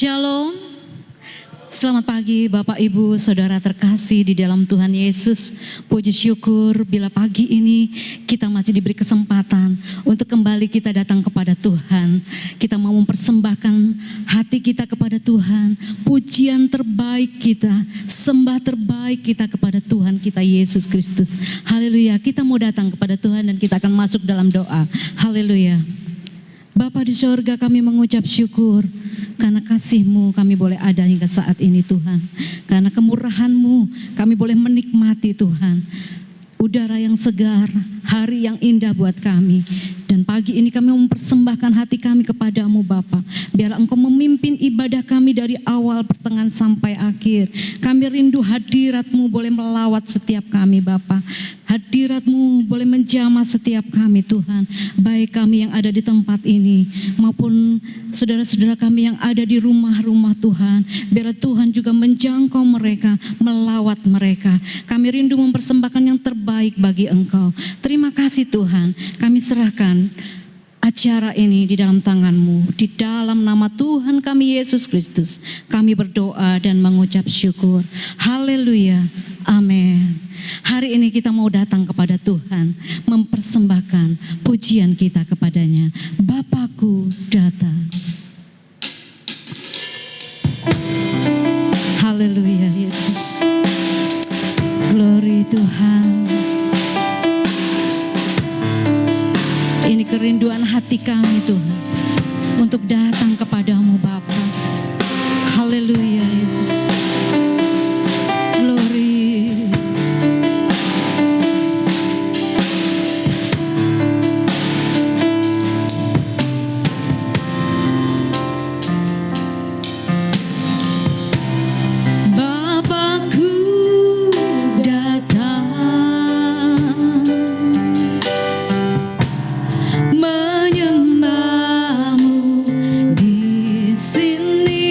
Shalom. Selamat pagi Bapak Ibu Saudara terkasih di dalam Tuhan Yesus. Puji syukur bila pagi ini kita masih diberi kesempatan untuk kembali kita datang kepada Tuhan. Kita mau mempersembahkan hati kita kepada Tuhan. Pujian terbaik kita, sembah terbaik kita kepada Tuhan kita Yesus Kristus. Haleluya. Kita mau datang kepada Tuhan dan kita akan masuk dalam doa. Haleluya. Bapa di sorga, kami mengucap syukur karena kasih-Mu kami boleh ada hingga saat ini Tuhan. Karena kemurahan-Mu kami boleh menikmati Tuhan. Udara yang segar, hari yang indah buat kami. Dan pagi ini kami mempersembahkan hati kami kepadamu Bapa. Biarlah Engkau memimpin ibadah kami dari awal, pertengahan sampai akhir. Kami rindu hadirat-Mu boleh melawat setiap kami Bapa. Hadirat-Mu boleh menjamah setiap kami Tuhan. Baik kami yang ada di tempat ini maupun saudara-saudara kami yang ada di rumah-rumah Tuhan. Biarlah Tuhan juga menjangkau mereka, melawat mereka. Kami rindu mempersembahkan yang terbaik bagi Engkau. Terima kasih Tuhan. Kami serahkan acara ini di dalam tangan-Mu. Di dalam nama Tuhan kami Yesus Kristus, kami berdoa dan mengucap syukur. Haleluya. Amin. Hari ini kita mau datang kepada Tuhan, mempersembahkan pujian kita kepadanya. Bapakku datang. Haleluya Yesus. Glory Tuhan. Ini kerinduan hati kami Tuhan, untuk datang kepadamu Bapa. Haleluya Yesus. Glory. Menyembahmu di sini.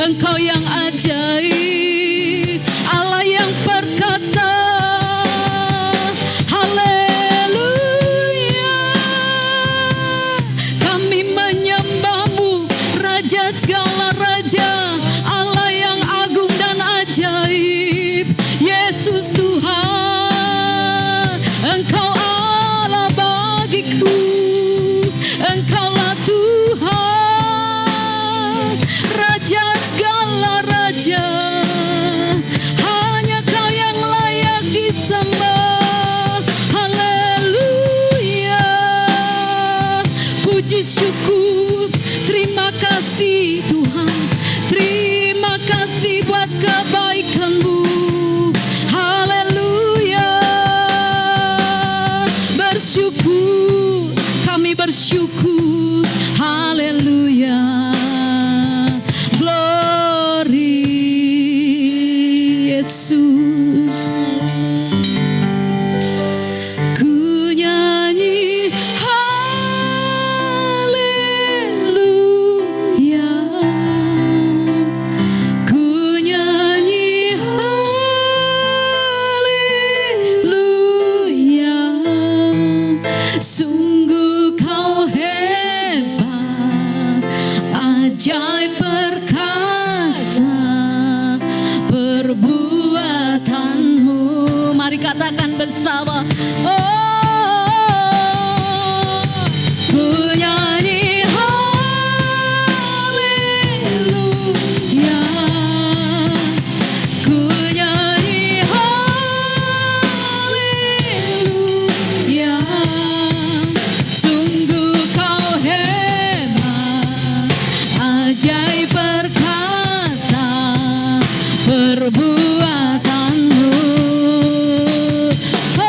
Engkau yang ajaib, Allah yang perkasa. Haleluya, kami menyembah-Mu, Raja segala raja, Allah yang agung dan ajaib. Yesus Tuhan, Engkau Allah bagiku, Engkaulah Tuhan, Raja segala raja. Hanya Kau yang layak disembah. Haleluya, puji syukur, terima kasih Tuhan, terima kasih buat kebaikan-Mu. Haleluya, bersyukur, kami bersyukur. Haleluya, glory Yesus. Ku nyanyi haleluya, ku nyanyi haleluya. Sungguh Kau hebat, ajaib perkasa perbuatan-Mu. Mari katakan bersama. Oh, ku nyanyi haleluya, ku nyanyi haleluya. Sungguh Kau hebat, ajaib perkasa perbuatan-Mu. Oh,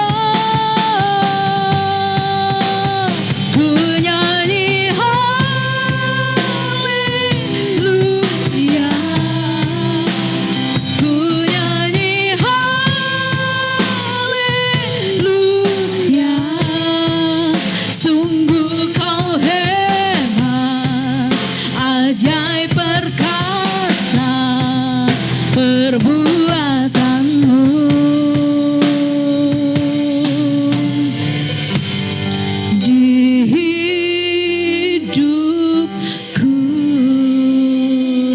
ku nyanyi haleluya, ku nyanyi haleluya. Sungguh Kau hebat, ajaib perkasa perbuatan-Mu. Di hidupku.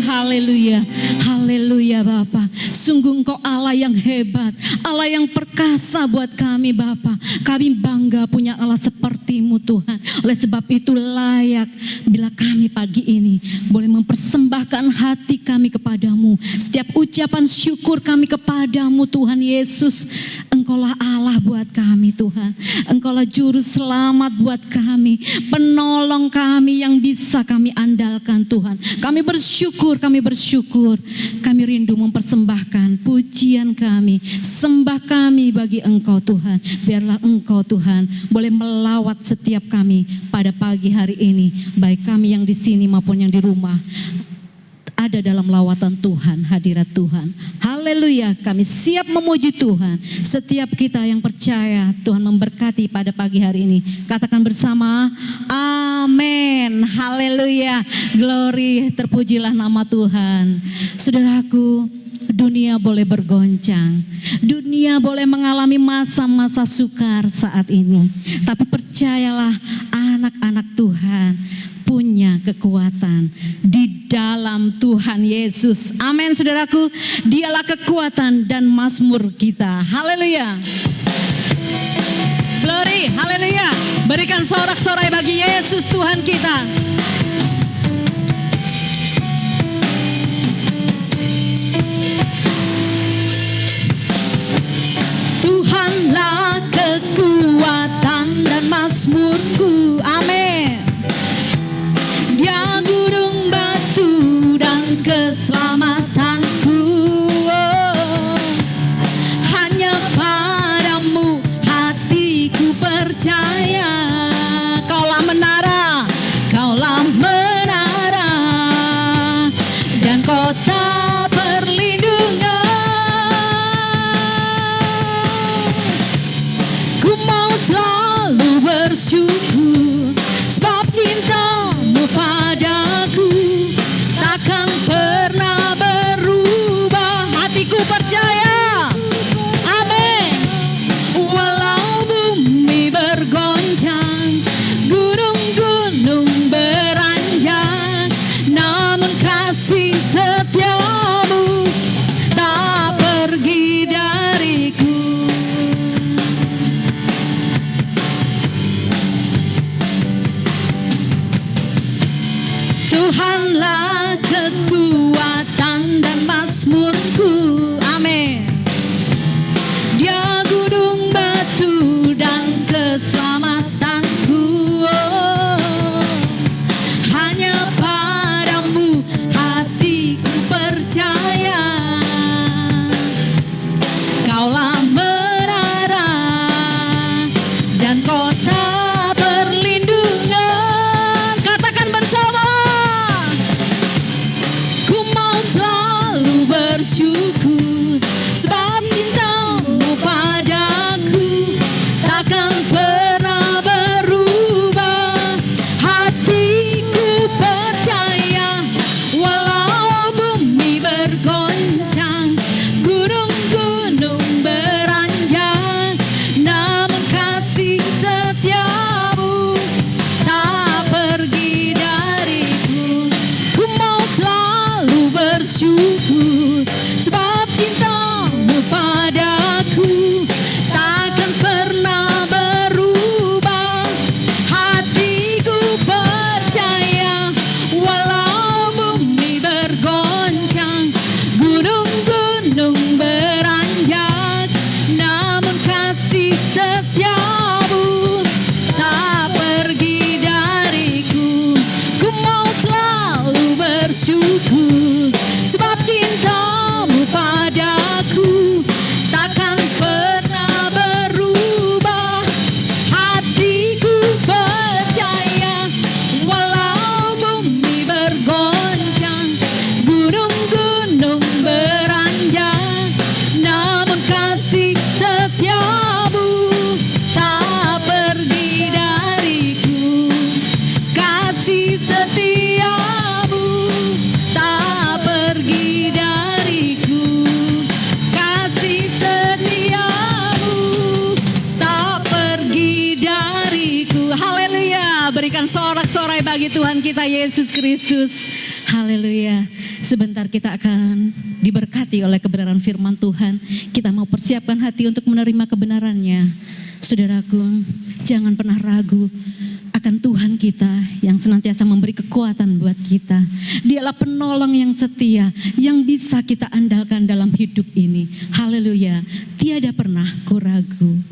Haleluya, haleluya Bapa. Sungguh Engkau Allah yang hebat, Allah yang perkasa buat kami Bapa. Kami bangga punya Allah seperti-Mu Tuhan. Oleh sebab itu layak bila kami pagi ini boleh mempersembahkan hati kami kepadamu. Setiap ucapan syukur kami kepadamu Tuhan Yesus. Engkaulah Allah buat kami Tuhan. Engkaulah juru selamat buat kami, penolong kami yang bisa kami andalkan Tuhan. Kami bersyukur, kami bersyukur. Kami rindu mempersembahkan pujian kami, sembah kami bagi Engkau Tuhan. Biarlah Engkau Tuhan boleh melawat setiap kami pada pagi hari ini, baik kami yang di sini maupun yang di rumah. Ada dalam lawatan Tuhan, hadirat Tuhan. Haleluya, kami siap memuji Tuhan. Setiap kita yang percaya Tuhan memberkati pada pagi hari ini. Katakan bersama, amin. Haleluya, glory, terpujilah nama Tuhan. Saudaraku, dunia boleh bergoncang, dunia boleh mengalami masa-masa sukar saat ini. Tapi percayalah, anak-anak Tuhan punya kekuatan di dalam Tuhan Yesus. Amin saudaraku, Dialah kekuatan dan mazmur kita. Haleluya, glory, haleluya. Berikan sorak-sorai bagi Yesus Tuhan kita. Tuhanlah kekuatan dan mazmurku. Amin. Dia gunung batu dan keselamatanku. Hanya padamu hatiku percaya. Kaulah menara, kekuatan dan mazmurku. Amin. Dia gunung batu dan keselamatanku. Hanya padamu hatiku percaya. Kaulah menara dan kota perlindungan. Katakan bersama, ku mau selalu bersyukur sebab cintamu padaku takkan pernah berubah. Hatiku percaya walau bumi bergoncang, gunung-gunung beranjak, namun kasih setiamu tak pergi dariku. Ku mau selalu bersyukur sebab cintamu padaku takkan pernah berubah. Hatiku percaya walau bumi bergoncang, gunung-gunung beranjak, namun kasih setiamu tak pergi dariku. Ku mau selalu bersyukur sebab cintamu padaku takkan pernah berubah. Hatiku percaya walau bumi bergoncang, gunung-gunung beranjak, namun kasih setiamu tak pergi dariku. Kasih setiamu tak pergi dariku. Kasih setiamu tak pergi dariku. Haleluya. Berikan sorak-sorai bagi Tuhan kita Yesus Kristus. Haleluya. Sebentar kita akan diberkati oleh kebenaran firman Tuhan. Kita mau persiapkan hati untuk menerima kebenarannya. Saudaraku, jangan pernah ragu akan Tuhan kita yang senantiasa memberi kekuatan buat kita. Dialah penolong yang setia yang bisa kita andalkan dalam hidup ini. Haleluya. Tiada pernah ku ragu.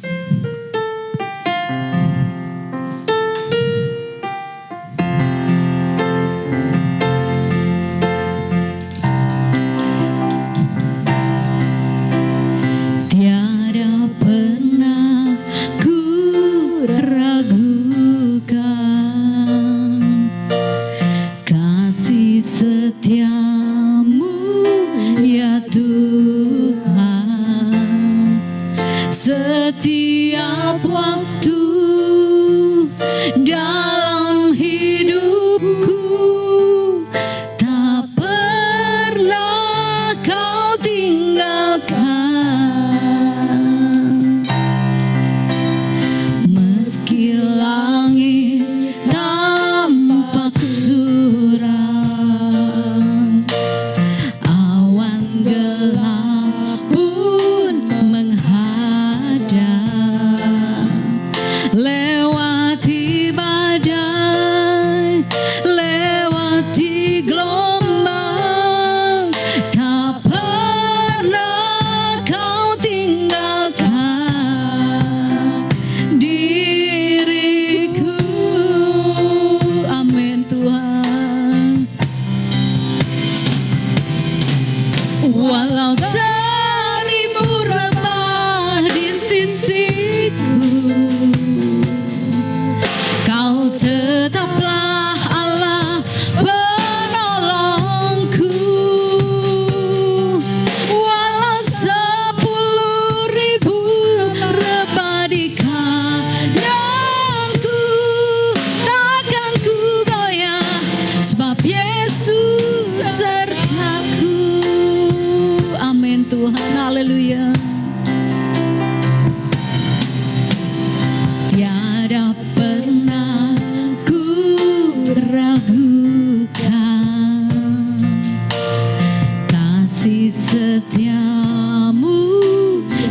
Tiada pernah ku ragukan kasih setiamu ya Tuhan. Setiap waktu dalam hidupku tak pernah kau tinggalkan. Meski langit tampak suram, awan gelap pun menghadap, lewati badai, lewati gelombang, tak pernah kau tinggalkan diriku. Amin Tuhan. Walau seribu rebah di sisiku, kau tetaplah Allah penolongku. Walau 10.000 rebah di kananku, takkan ku goyah sebab Yesus sertaku. Amin Tuhan. Haleluya. Tiada pernah ku ragukan kasih setiamu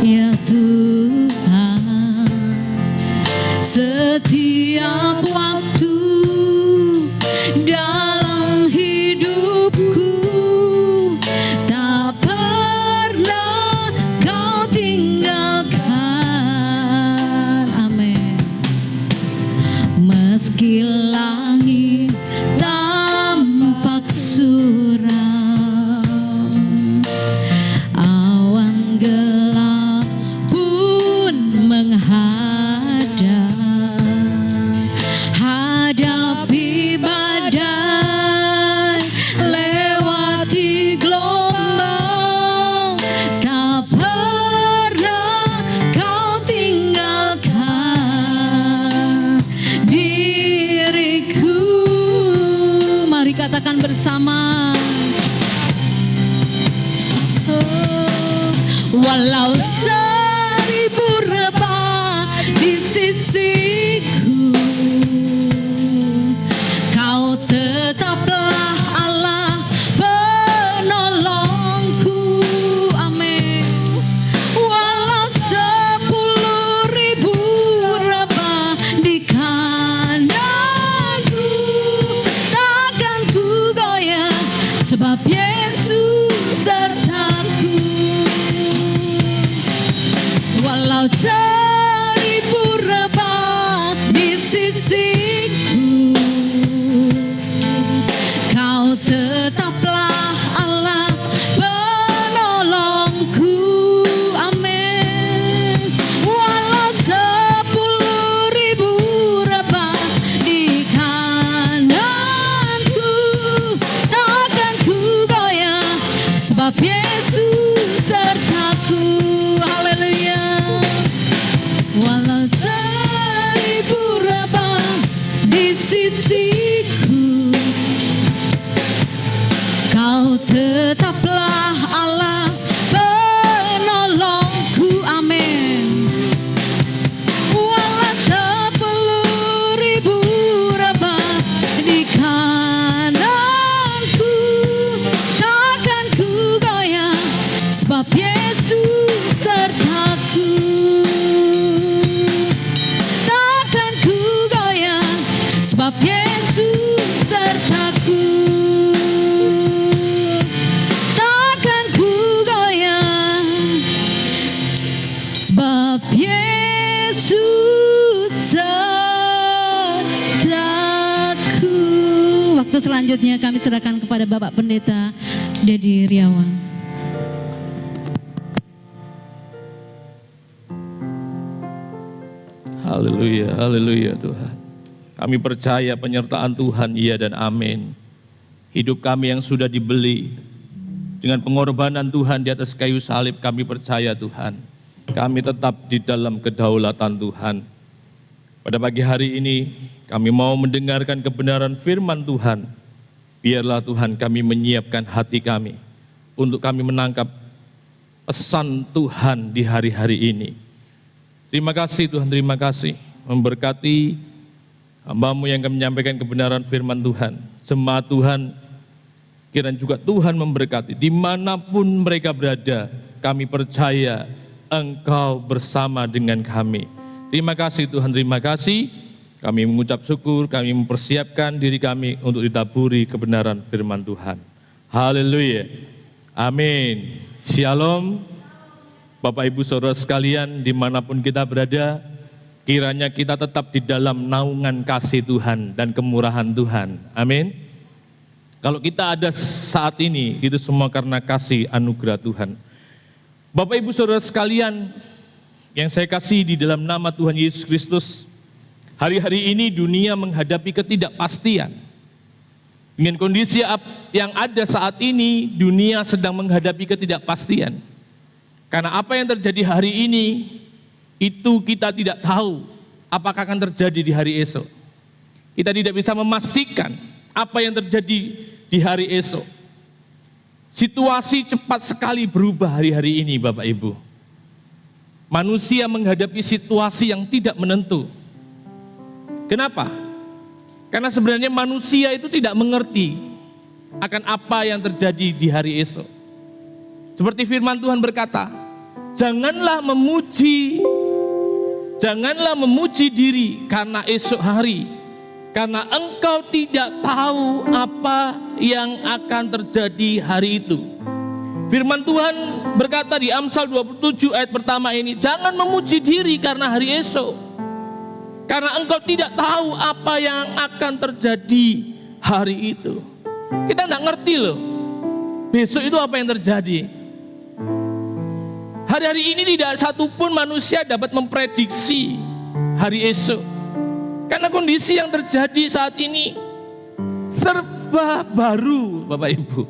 ya Tuhan. Setiap waktu dalam hidupku katakan bersama. Walau seribu rebah di sisiku, Kau tetaplah Allah penolongku. Amin. Walau 10.000 rebah di kananku, takkan ku goyah, sebab Yesus sertaku. Walau 1000 rebah di sisiku, Kau tetaplah Allah penolongku. Amin. Walau 10.000 rebah di kananku, takkan ku goyah, sebab Yesus sertaku. Haleluya. Walau 1000 rebah di sisiku, Kau tetaplah Allah penolongku. Amin. Walau 10.000 rebah di kananku, takkan ku goyah, sebab Yesus sertaku. Takkan ku goyah, sebab Yesus sertaku. Takkan ku goyah, sebab Yesus sertaku. Waktu selanjutnya kami serahkan kepada Bapak Pendeta Dedi Riawan. Haleluya, haleluya Tuhan. Kami percaya penyertaan Tuhan, iya dan amin. Hidup kami yang sudah dibeli dengan pengorbanan Tuhan di atas kayu salib, kami percaya Tuhan, kami tetap di dalam kedaulatan Tuhan. Pada pagi hari ini kami mau mendengarkan kebenaran firman Tuhan. Biarlah Tuhan kami menyiapkan hati kami untuk kami menangkap pesan Tuhan di hari-hari ini. Terima kasih Tuhan, terima kasih memberkati hamba-Mu yang akan menyampaikan kebenaran firman Tuhan. Jemaat Tuhan, kiranya juga Tuhan memberkati dimanapun mereka berada. Kami percaya Engkau bersama dengan kami. Terima kasih Tuhan, terima kasih. Kami mengucap syukur, kami mempersiapkan diri kami untuk ditaburi kebenaran firman Tuhan. Haleluya, amin. Shalom. Bapak Ibu Saudara sekalian, dimanapun kita berada, kiranya kita tetap di dalam naungan kasih Tuhan dan kemurahan Tuhan. Amin. Kalau kita ada saat ini, itu semua karena kasih anugerah Tuhan. Bapak Ibu Saudara sekalian, yang saya kasih di dalam nama Tuhan Yesus Kristus, hari-hari ini dunia menghadapi ketidakpastian. Dengan kondisi yang ada saat ini, dunia sedang menghadapi ketidakpastian. Karena apa yang terjadi hari ini, itu kita tidak tahu apakah akan terjadi di hari esok. Kita tidak bisa memastikan apa yang terjadi di hari esok. Situasi cepat sekali berubah hari-hari ini Bapak Ibu. Manusia menghadapi situasi yang tidak menentu. Kenapa? Karena sebenarnya manusia itu tidak mengerti akan apa yang terjadi di hari esok. Seperti firman Tuhan berkata, janganlah memuji diri karena esok hari, karena engkau tidak tahu apa yang akan terjadi hari itu. Firman Tuhan berkata di Amsal 27 ayat pertama ini, jangan memuji diri karena hari esok, karena engkau tidak tahu apa yang akan terjadi hari itu. Kita tidak ngerti loh, besok itu apa yang terjadi. Hari-hari ini tidak satupun manusia dapat memprediksi hari esok. Karena kondisi yang terjadi saat ini serba baru Bapak Ibu.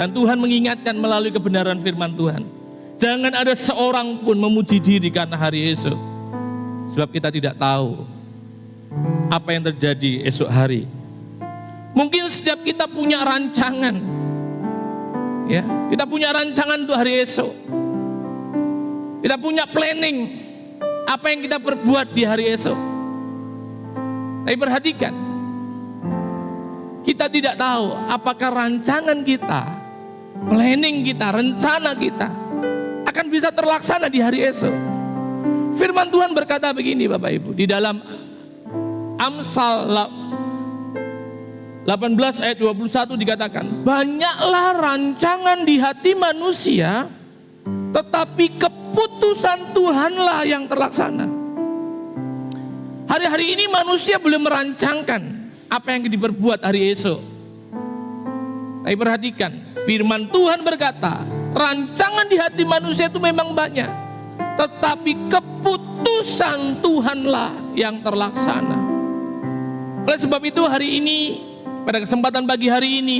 Dan Tuhan mengingatkan melalui kebenaran firman Tuhan, jangan ada seorang pun memuji diri karena hari esok. Sebab kita tidak tahu apa yang terjadi esok hari. Mungkin setiap kita punya rancangan. Ya, kita punya rancangan untuk hari esok. Kita punya planning apa yang kita perbuat di hari esok. Tapi perhatikan, kita tidak tahu apakah rancangan kita, planning kita, rencana kita akan bisa terlaksana di hari esok. Firman Tuhan berkata begini Bapak Ibu, di dalam Amsal 18 ayat 21 dikatakan, banyaklah rancangan di hati manusia, tetapi keputusan Tuhanlah yang terlaksana. Hari-hari ini manusia belum merancangkan apa yang diperbuat hari esok. Tapi perhatikan, firman Tuhan berkata, rancangan di hati manusia itu memang banyak, tetapi keputusan Tuhanlah yang terlaksana. Oleh sebab itu hari ini, pada kesempatan pagi hari ini,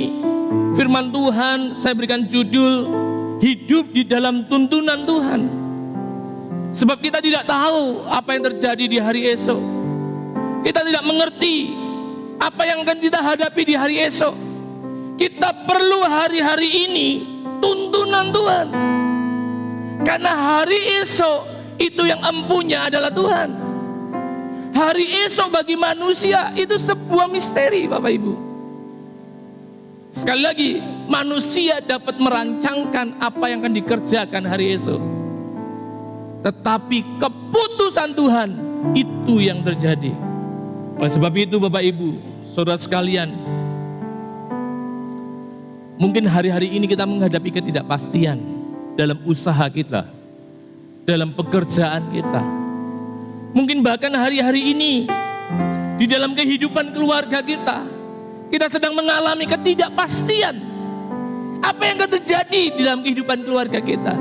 firman Tuhan saya berikan judul, hidup di dalam tuntunan Tuhan. Sebab kita tidak tahu apa yang terjadi di hari esok. Kita tidak mengerti apa yang akan kita hadapi di hari esok. Kita perlu hari-hari ini tuntunan Tuhan. Karena hari esok itu yang empunya adalah Tuhan. Hari esok bagi manusia itu sebuah misteri Bapak Ibu. Sekali lagi, manusia dapat merancangkan apa yang akan dikerjakan hari esok. Tetapi keputusan Tuhan itu yang terjadi. Oleh sebab itu Bapak Ibu, saudara sekalian, mungkin hari-hari ini kita menghadapi ketidakpastian dalam usaha kita, dalam pekerjaan kita. Mungkin bahkan hari-hari ini di dalam kehidupan keluarga kita, kita sedang mengalami ketidakpastian. Apa yang akan terjadi di dalam kehidupan keluarga kita?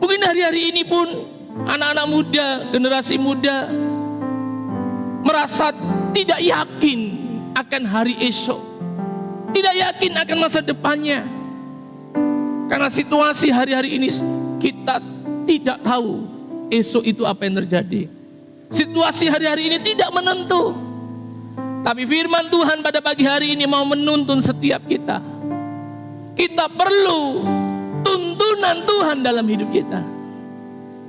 Mungkin hari-hari ini pun anak-anak muda, generasi muda merasa tidak yakin akan hari esok, tidak yakin akan masa depannya. Karena situasi hari-hari ini kita tidak tahu esok itu apa yang terjadi. Situasi hari-hari ini tidak menentu. Tapi firman Tuhan pada pagi hari ini mau menuntun setiap kita. Kita perlu tuntunan Tuhan dalam hidup kita.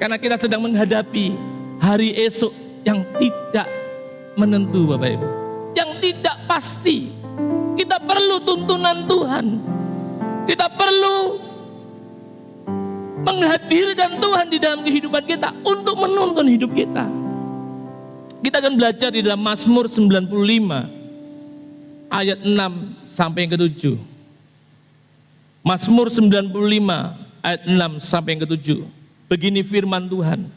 Karena kita sedang menghadapi hari esok yang tidak menentu Bapak Ibu. Yang tidak pasti. Kita perlu tuntunan Tuhan. Kita perlu menghadirkan Tuhan di dalam kehidupan kita untuk menuntun hidup kita. Kita akan belajar di dalam Mazmur 95 ayat 6 sampai yang ke-7. Mazmur 95 ayat 6 sampai yang ke-7. Begini firman Tuhan.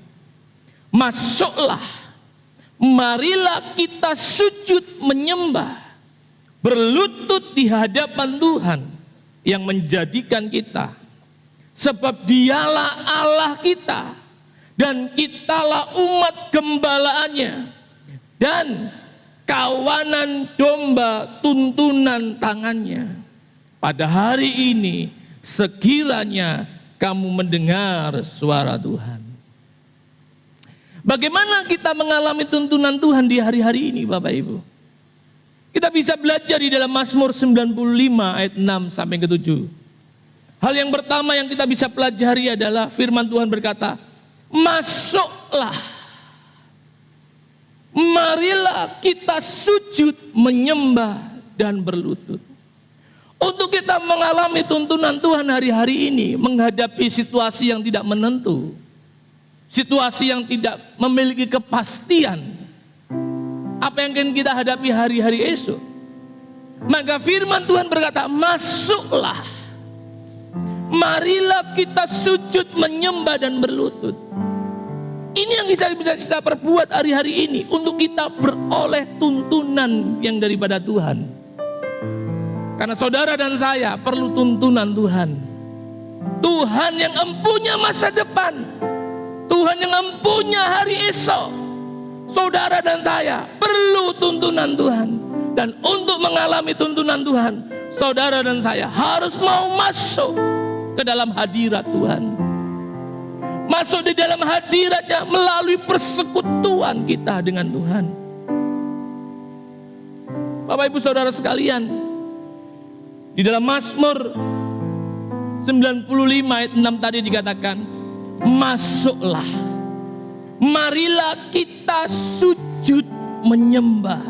Masuklah, marilah kita sujud menyembah, berlutut di hadapan Tuhan yang menjadikan kita. Sebab dialah Allah kita, dan kitalah umat gembalaannya, dan kawanan domba tuntunan tangannya. Pada hari ini sekiranya kamu mendengar suara Tuhan. Bagaimana kita mengalami tuntunan Tuhan di hari-hari ini Bapak Ibu? Kita bisa belajar di dalam Mazmur 95 ayat 6 sampai ke-7. Hal yang pertama yang kita bisa pelajari adalah firman Tuhan berkata, masuklah, marilah kita sujud menyembah dan berlutut. Untuk kita mengalami tuntunan Tuhan hari-hari ini, menghadapi situasi yang tidak menentu, situasi yang tidak memiliki kepastian, apa yang akan kita hadapi hari-hari esok, maka firman Tuhan berkata, masuklah, marilah kita sujud menyembah dan berlutut. Ini yang bisa kita perbuat hari-hari ini untuk kita beroleh tuntunan yang daripada Tuhan. Karena saudara dan saya perlu tuntunan Tuhan. Tuhan yang empunya masa depan, Tuhan yang empunya hari esok. Saudara dan saya perlu tuntunan Tuhan. Dan untuk mengalami tuntunan Tuhan, saudara dan saya harus mau masuk ke dalam hadirat Tuhan. Masuk di dalam hadiratnya melalui persekutuan kita dengan Tuhan. Bapak Ibu Saudara sekalian, di dalam Mazmur 95 ayat 6 tadi dikatakan, masuklah, marilah kita sujud menyembah.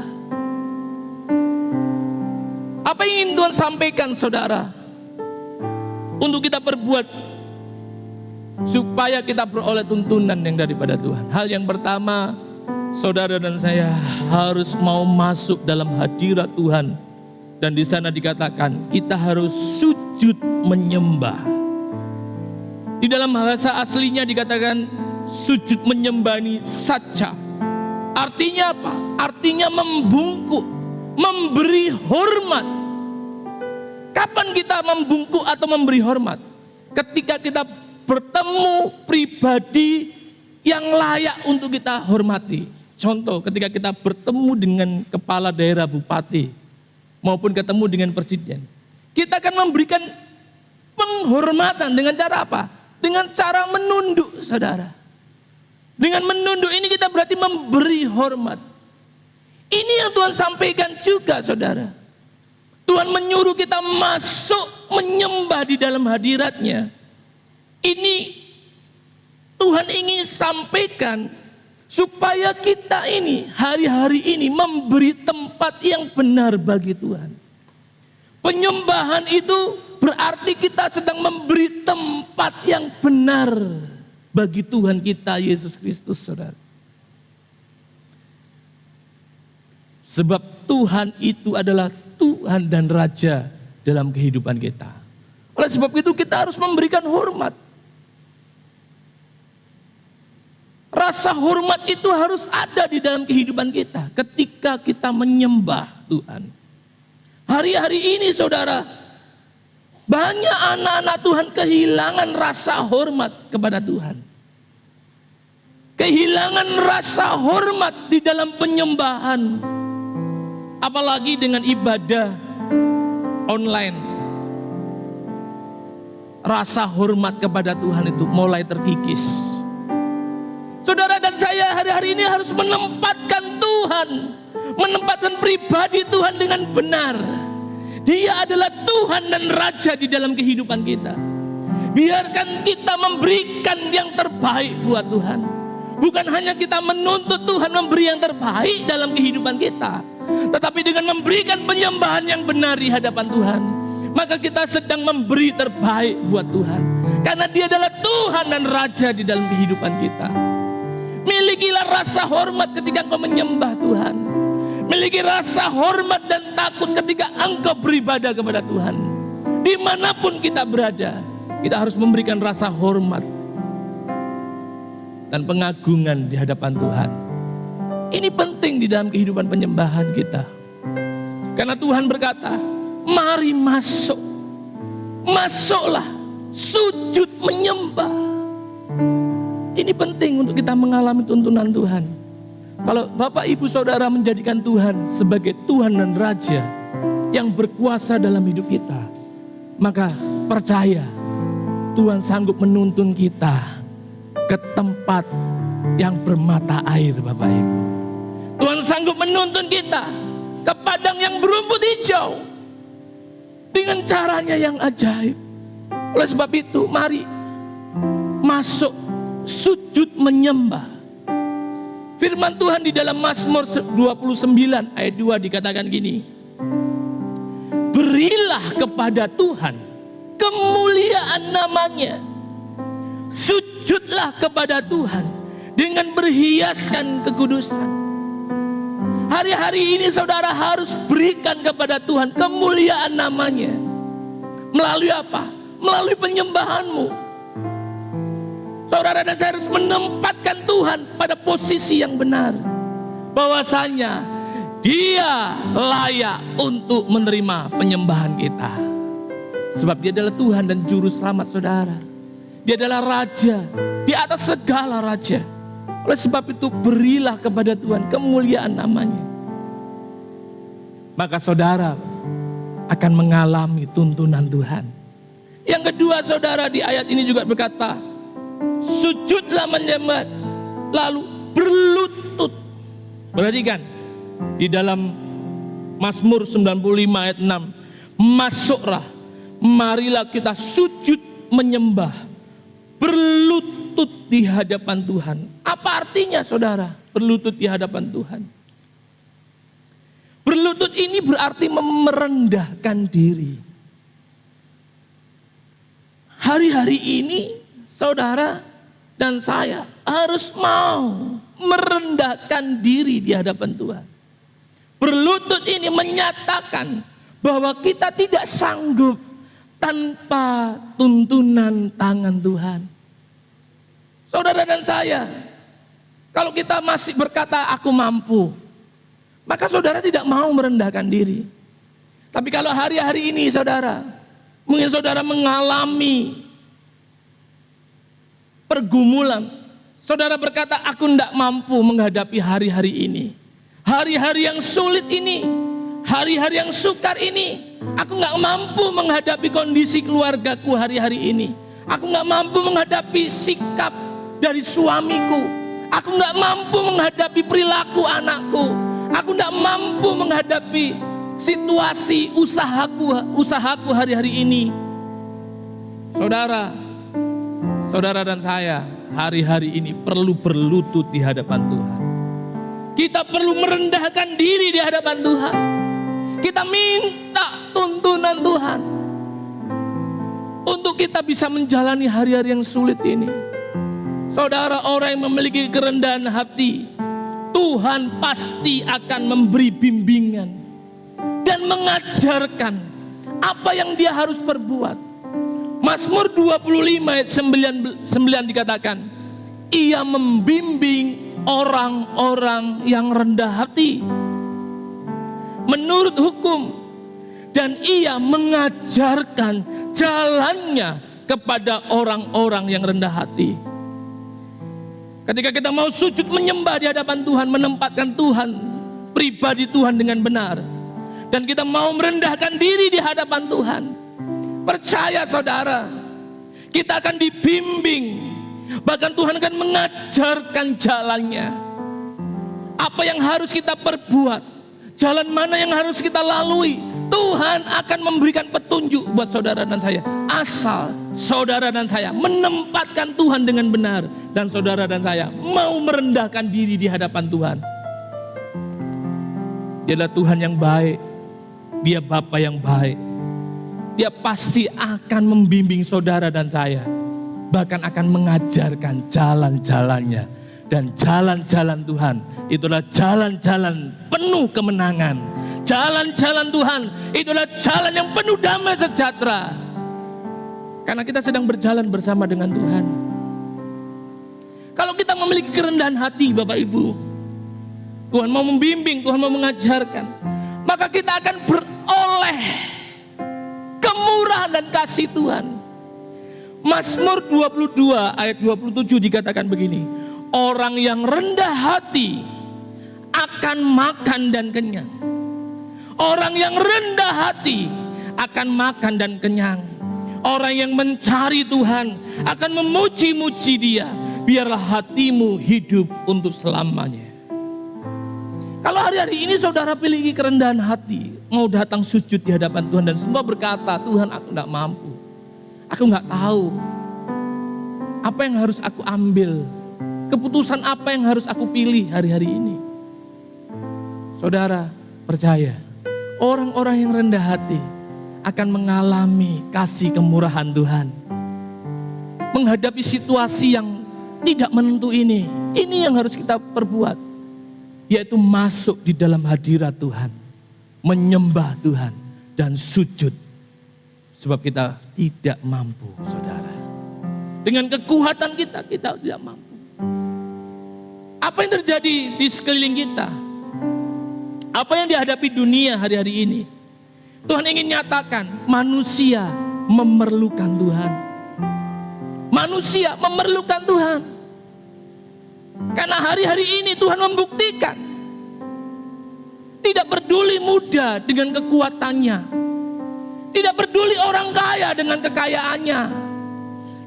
Apa yang ingin Tuhan sampaikan saudara? Untuk kita perbuat supaya kita beroleh tuntunan yang daripada Tuhan. Hal yang pertama, saudara dan saya harus mau masuk dalam hadirat Tuhan. Dan di sana dikatakan kita harus sujud menyembah. Di dalam bahasa aslinya dikatakan sujud menyembah ini saja. Artinya apa? Artinya membungkuk, memberi hormat. Kapan kita membungkuk atau memberi hormat? Ketika kita bertemu pribadi yang layak untuk kita hormati. Contoh, ketika kita bertemu dengan kepala daerah, bupati, maupun ketemu dengan presiden, kita akan memberikan penghormatan dengan cara apa? Dengan cara menunduk, saudara. Dengan menunduk ini kita berarti memberi hormat. Ini yang Tuhan sampaikan juga, saudara. Tuhan menyuruh kita masuk menyembah di dalam hadirat-Nya. Ini Tuhan ingin sampaikan supaya kita ini hari-hari ini memberi tempat yang benar bagi Tuhan. Penyembahan itu berarti kita sedang memberi tempat yang benar bagi Tuhan kita Yesus Kristus, saudara. Sebab Tuhan itu adalah Tuhan dan Raja dalam kehidupan kita. Oleh sebab itu kita harus memberikan hormat. Rasa hormat itu harus ada di dalam kehidupan kita ketika kita menyembah Tuhan. Hari-hari ini saudara, banyak anak-anak Tuhan kehilangan rasa hormat kepada Tuhan. Kehilangan rasa hormat di dalam penyembahan. Apalagi dengan ibadah online. Rasa hormat kepada Tuhan itu mulai terkikis. Saudara dan saya hari-hari ini harus menempatkan Tuhan, menempatkan pribadi Tuhan dengan benar. Dia adalah Tuhan dan Raja di dalam kehidupan kita. Biarkan kita memberikan yang terbaik buat Tuhan. Bukan hanya kita menuntut Tuhan memberi yang terbaik dalam kehidupan kita, tetapi dengan memberikan penyembahan yang benar di hadapan Tuhan, maka kita sedang memberi terbaik buat Tuhan. Karena Dia adalah Tuhan dan Raja di dalam kehidupan kita. Milikilah rasa hormat ketika engkau menyembah Tuhan. Miliki rasa hormat dan takut ketika engkau beribadah kepada Tuhan. Dimanapun kita berada, kita harus memberikan rasa hormat dan pengagungan di hadapan Tuhan. Ini penting di dalam kehidupan penyembahan kita. Karena Tuhan berkata, mari masuk. Masuklah, sujud menyembah. Ini penting untuk kita mengalami tuntunan Tuhan. Kalau Bapak Ibu Saudara menjadikan Tuhan sebagai Tuhan dan Raja yang berkuasa dalam hidup kita, maka percaya Tuhan sanggup menuntun kita ke tempat yang bermata air, Bapak Ibu. Tuhan sanggup menuntun kita ke padang yang berumput hijau dengan caranya yang ajaib. Oleh sebab itu, mari masuk sujud menyembah. Firman Tuhan di dalam Mazmur 29 ayat 2 dikatakan gini, berilah kepada Tuhan kemuliaan namanya, sujudlah kepada Tuhan dengan berhiaskan kekudusan. Hari-hari ini saudara harus berikan kepada Tuhan kemuliaan namanya. Melalui apa? Melalui penyembahanmu. Saudara dan saya harus menempatkan Tuhan pada posisi yang benar, bahwasanya Dia layak untuk menerima penyembahan kita. Sebab Dia adalah Tuhan dan Juru Selamat saudara. Dia adalah Raja di atas segala raja. Oleh sebab itu berilah kepada Tuhan kemuliaan namanya. Maka saudara akan mengalami tuntunan Tuhan. Yang kedua saudara, di ayat ini juga berkata, sujudlah menyembah, lalu berlutut. Perhatikan, di dalam Mazmur 95 ayat 6. Masuklah, marilah kita sujud menyembah, berlutut di hadapan Tuhan. Apa artinya saudara berlutut di hadapan Tuhan? Berlutut ini berarti merendahkan diri. Hari-hari ini saudara dan saya harus mau merendahkan diri di hadapan Tuhan. Berlutut ini menyatakan bahwa kita tidak sanggup tanpa tuntunan tangan Tuhan. Saudara dan saya, kalau kita masih berkata aku mampu, maka saudara tidak mau merendahkan diri. Tapi kalau hari-hari ini saudara, mungkin saudara mengalami pergumulan, saudara berkata aku tidak mampu menghadapi hari-hari ini, hari-hari yang sulit ini, hari-hari yang sukar ini, aku nggak mampu menghadapi kondisi keluargaku hari-hari ini, aku nggak mampu menghadapi sikap dari suamiku, aku nggak mampu menghadapi perilaku anakku, aku tidak mampu menghadapi situasi usahaku hari-hari ini. Saudara dan saya hari-hari ini perlu berlutut di hadapan Tuhan. Kita perlu merendahkan diri di hadapan Tuhan. Kita minta tuntunan Tuhan untuk kita bisa menjalani hari-hari yang sulit ini. Saudara, orang yang memiliki kerendahan hati, Tuhan pasti akan memberi bimbingan dan mengajarkan apa yang dia harus perbuat. Mazmur 25 ayat 9 dikatakan, Ia membimbing orang-orang yang rendah hati menurut hukum, dan Ia mengajarkan jalannya kepada orang-orang yang rendah hati. Ketika kita mau sujud menyembah di hadapan Tuhan, menempatkan Tuhan, pribadi Tuhan dengan benar, dan kita mau merendahkan diri di hadapan Tuhan, percaya saudara, kita akan dibimbing, bahkan Tuhan akan mengajarkan jalannya. Apa yang harus kita perbuat, jalan mana yang harus kita lalui, Tuhan akan memberikan petunjuk buat saudara dan saya, asal saudara dan saya menempatkan Tuhan dengan benar, dan saudara dan saya mau merendahkan diri di hadapan Tuhan. Dia adalah Tuhan yang baik, Dia Bapa yang baik. Dia pasti akan membimbing saudara dan saya, bahkan akan mengajarkan jalan-jalannya. Dan jalan-jalan Tuhan itulah jalan-jalan penuh kemenangan. Jalan-jalan Tuhan itulah jalan yang penuh damai sejahtera, karena kita sedang berjalan bersama dengan Tuhan. Kalau kita memiliki kerendahan hati Bapak Ibu, Tuhan mau membimbing, Tuhan mau mengajarkan, maka kita akan beroleh kemurahan dan kasih Tuhan. Mazmur 22 ayat 27 dikatakan begini, orang yang rendah hati akan makan dan kenyang. Orang yang rendah hati akan makan dan kenyang. Orang yang mencari Tuhan akan memuji-muji Dia. Biarlah hatimu hidup untuk selamanya. Kalau hari-hari ini saudara pilih kerendahan hati, mau datang sujud di hadapan Tuhan dan semua berkata, Tuhan aku tidak mampu, aku nggak tahu apa yang harus aku ambil, keputusan apa yang harus aku pilih hari-hari ini. Saudara percaya, orang-orang yang rendah hati akan mengalami kasih kemurahan Tuhan. Menghadapi situasi yang tidak menentu ini yang harus kita perbuat, yaitu masuk di dalam hadirat Tuhan, menyembah Tuhan dan sujud. Sebab kita tidak mampu, saudara. Dengan kekuatan kita tidak mampu. Apa yang terjadi di sekeliling kita? Apa yang dihadapi dunia hari-hari ini? Tuhan ingin nyatakan, manusia memerlukan Tuhan. Manusia memerlukan Tuhan. Karena hari-hari ini Tuhan membuktikan, tidak peduli muda dengan kekuatannya, tidak peduli orang kaya dengan kekayaannya,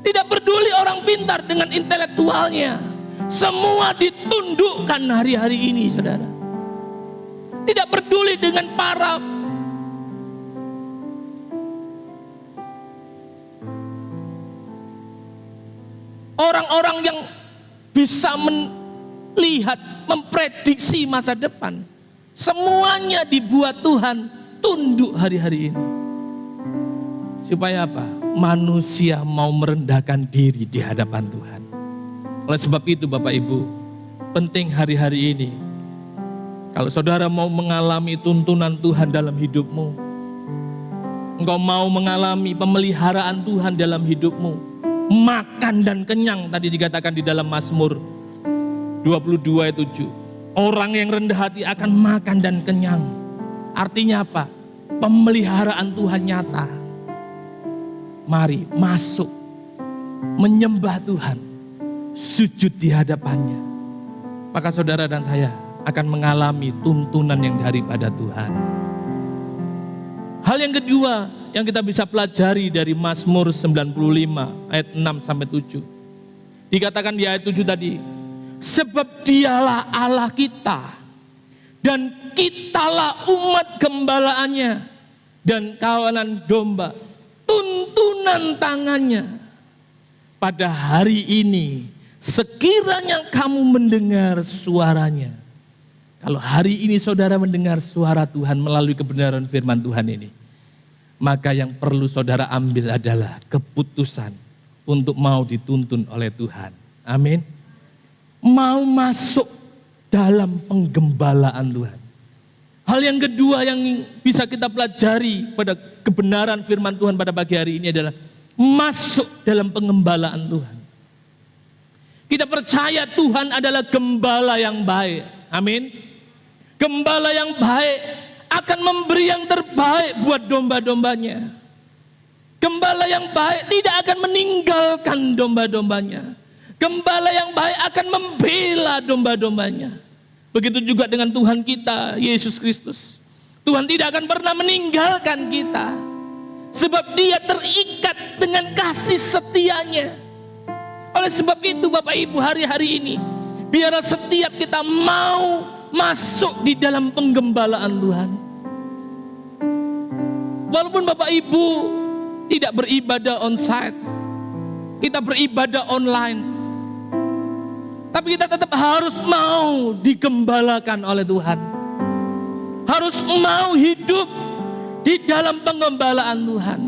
tidak peduli orang pintar dengan intelektualnya, semua ditundukkan hari-hari ini, saudara. Tidak peduli dengan para orang-orang yang bisa melihat, memprediksi masa depan. Semuanya dibuat Tuhan tunduk hari-hari ini. Supaya apa? Manusia mau merendahkan diri di hadapan Tuhan. Oleh sebab itu Bapak Ibu, penting hari-hari ini, kalau saudara mau mengalami tuntunan Tuhan dalam hidupmu, engkau mau mengalami pemeliharaan Tuhan dalam hidupmu, makan dan kenyang, tadi dikatakan di dalam Mazmur 22 ayat 7. Orang yang rendah hati akan makan dan kenyang. Artinya apa? Pemeliharaan Tuhan nyata. Mari masuk, menyembah Tuhan, sujud di hadapannya. Maka saudara dan saya akan mengalami tuntunan yang daripada Tuhan. Hal yang kedua yang kita bisa pelajari dari Mazmur 95 ayat 6 sampai 7. Dikatakan di ayat 7 tadi, sebab dialah Allah kita dan kitalah umat gembalaannya dan kawanan domba, tuntunan tangannya. Pada hari ini sekiranya kamu mendengar suaranya. Kalau hari ini saudara mendengar suara Tuhan melalui kebenaran firman Tuhan ini, maka yang perlu saudara ambil adalah keputusan untuk mau dituntun oleh Tuhan. Amin. Mau masuk dalam penggembalaan Tuhan. Hal yang kedua yang bisa kita pelajari pada kebenaran firman Tuhan pada pagi hari ini adalah masuk dalam pengembalaan Tuhan. Kita percaya Tuhan adalah gembala yang baik. Amin. Gembala yang baik akan memberi yang terbaik buat domba-dombanya. Gembala yang baik tidak akan meninggalkan domba-dombanya. Gembala yang baik akan membela domba-dombanya. Begitu juga dengan Tuhan kita, Yesus Kristus. Tuhan tidak akan pernah meninggalkan kita. Sebab Dia terikat dengan kasih setianya. Oleh sebab itu Bapak Ibu, hari-hari ini biarlah setiap kita mau masuk di dalam penggembalaan Tuhan. Walaupun Bapak Ibu tidak beribadah on-site, kita beribadah online, tapi kita tetap harus mau digembalakan oleh Tuhan. Harus mau hidup di dalam penggembalaan Tuhan.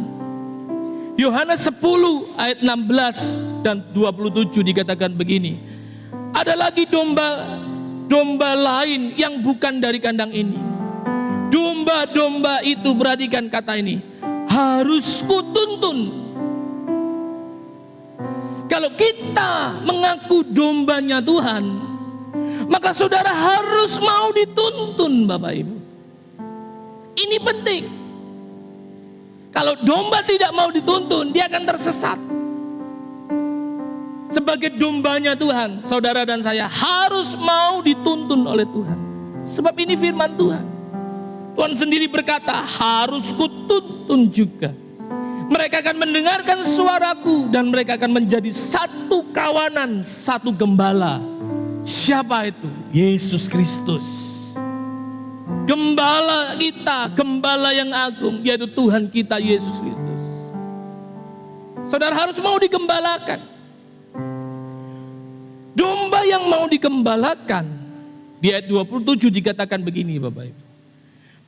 Yohanes 10 ayat 16 dan 27 dikatakan begini. Ada lagi domba lain yang bukan dari kandang ini. Domba-domba itu, perhatikan kata ini, harus kutuntun. Kalau kita mengaku dombanya Tuhan, maka saudara harus mau dituntun Bapak Ibu. Ini penting. Kalau domba tidak mau dituntun, dia akan tersesat. Sebagai dombanya Tuhan, saudara dan saya harus mau dituntun oleh Tuhan. Sebab ini firman Tuhan. Tuhan sendiri berkata, harus kutuntun juga. Mereka akan mendengarkan suaraku dan mereka akan menjadi satu kawanan, satu gembala. Siapa itu? Yesus Kristus. Gembala kita, gembala yang agung, yaitu Tuhan kita Yesus Kristus. Saudara harus mau digembalakan. Domba yang mau digembalakan, di ayat 27 dikatakan begini Bapak Ibu.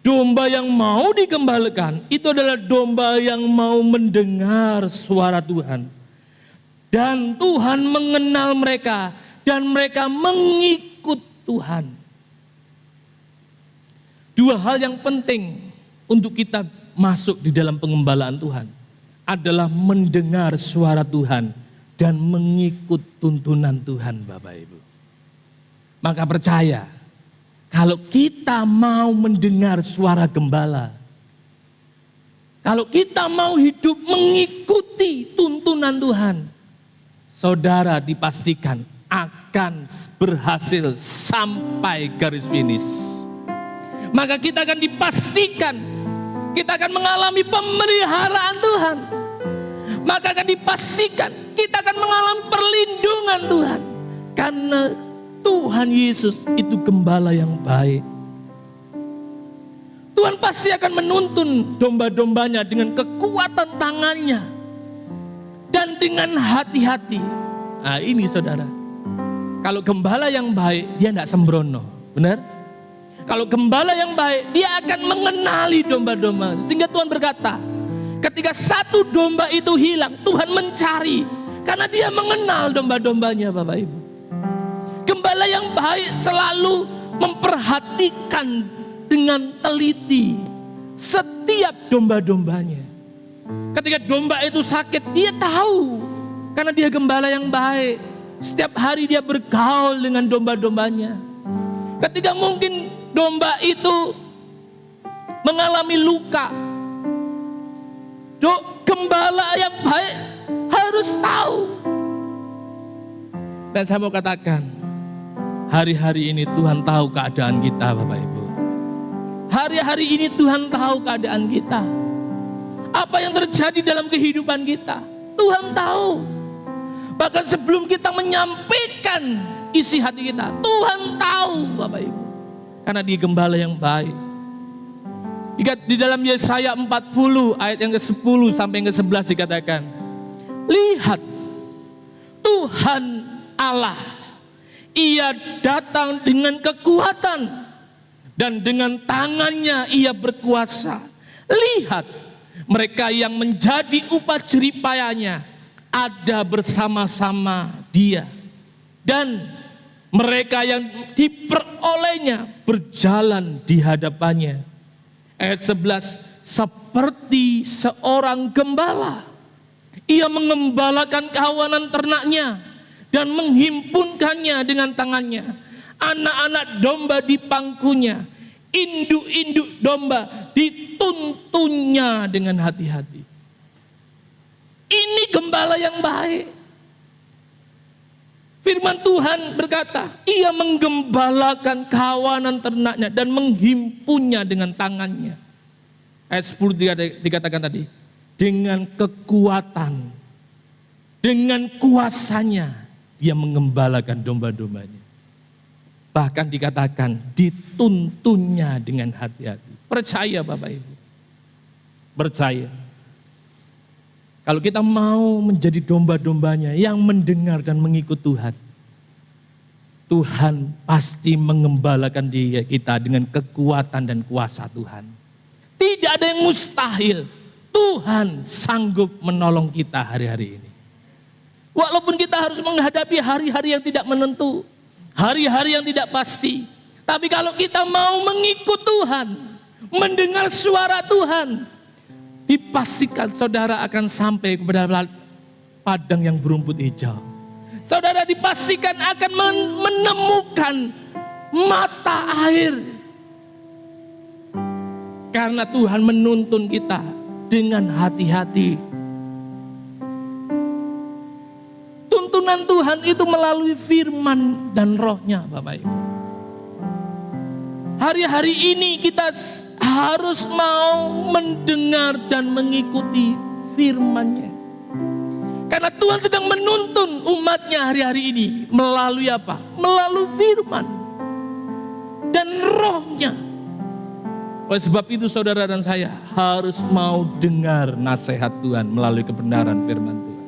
Domba yang mau digembalakan itu adalah domba yang mau mendengar suara Tuhan. Dan Tuhan mengenal mereka dan mereka mengikut Tuhan. Dua hal yang penting untuk kita masuk di dalam pengembalaan Tuhan adalah mendengar suara Tuhan dan mengikut tuntunan Tuhan Bapak Ibu. Maka percaya, kalau kita mau mendengar suara gembala, kalau kita mau hidup mengikuti tuntunan Tuhan, saudara dipastikan akan berhasil sampai garis finish. Maka kita akan dipastikan, kita akan mengalami pemeliharaan Tuhan. Maka akan dipastikan, kita akan mengalami perlindungan Tuhan. Karena Tuhan Yesus itu gembala yang baik. Tuhan pasti akan menuntun domba-dombanya dengan kekuatan tangannya dan dengan hati-hati. Nah ini saudara, kalau gembala yang baik dia tidak sembrono, benar? Kalau gembala yang baik dia akan mengenali domba-domba. Sehingga Tuhan berkata, ketika satu domba itu hilang, Tuhan mencari karena dia mengenal domba-dombanya, Bapak Ibu. Gembala yang baik selalu memperhatikan dengan teliti setiap domba-dombanya. Ketika domba itu sakit, dia tahu karena dia gembala yang baik. Setiap hari dia bergaul dengan domba-dombanya. Ketika mungkin domba itu mengalami luka, gembala yang baik harus tahu. Dan saya mau katakan, hari-hari ini Tuhan tahu keadaan kita, Bapak Ibu. Hari-hari ini Tuhan tahu keadaan kita. Apa yang terjadi dalam kehidupan kita, Tuhan tahu. Bahkan sebelum kita menyampaikan isi hati kita, Tuhan tahu, Bapak Ibu. Karena dia gembala yang baik. Di dalam Yesaya 40 ayat yang ke-10 sampai yang ke-11 dikatakan, lihat, Tuhan Allah, Ia datang dengan kekuatan dan dengan tangannya Ia berkuasa. Lihat, mereka yang menjadi upah jeripayanya ada bersama-sama Dia, dan mereka yang diperolehnya berjalan di hadapannya. Ayat 11, seperti seorang gembala, Ia mengembalakan kawanan ternaknya dan menghimpunkannya dengan tangannya. Anak-anak domba di pangkunya, induk-induk domba dituntunnya dengan hati-hati. Ini gembala yang baik. Firman Tuhan berkata, Ia menggembalakan kawanan ternaknya dan menghimpunnya dengan tangannya. Ayat 10 dikatakan tadi, dengan kekuatan, dengan kuasanya Dia mengembalakan domba-dombanya. Bahkan dikatakan dituntunnya dengan hati-hati. Percaya Bapak Ibu. Percaya. Kalau kita mau menjadi domba-dombanya yang mendengar dan mengikut Tuhan, Tuhan pasti mengembalakan diri kita dengan kekuatan dan kuasa Tuhan. Tidak ada yang mustahil. Tuhan sanggup menolong kita hari-hari ini. Walaupun kita harus menghadapi hari-hari yang tidak menentu, hari-hari yang tidak pasti. Tapi kalau kita mau mengikut Tuhan, mendengar suara Tuhan, dipastikan saudara akan sampai kepada padang yang berumput hijau. Saudara dipastikan akan menemukan mata air. Karena Tuhan menuntun kita dengan hati-hati. Tuntunan Tuhan itu melalui firman dan rohnya, Bapak Ibu. Hari-hari ini kita harus mau mendengar dan mengikuti firman-Nya. Karena Tuhan sedang menuntun umat-Nya hari-hari ini melalui apa? Melalui firman dan rohnya. Oleh sebab itu saudara dan saya harus mau dengar nasihat Tuhan melalui kebenaran firman Tuhan.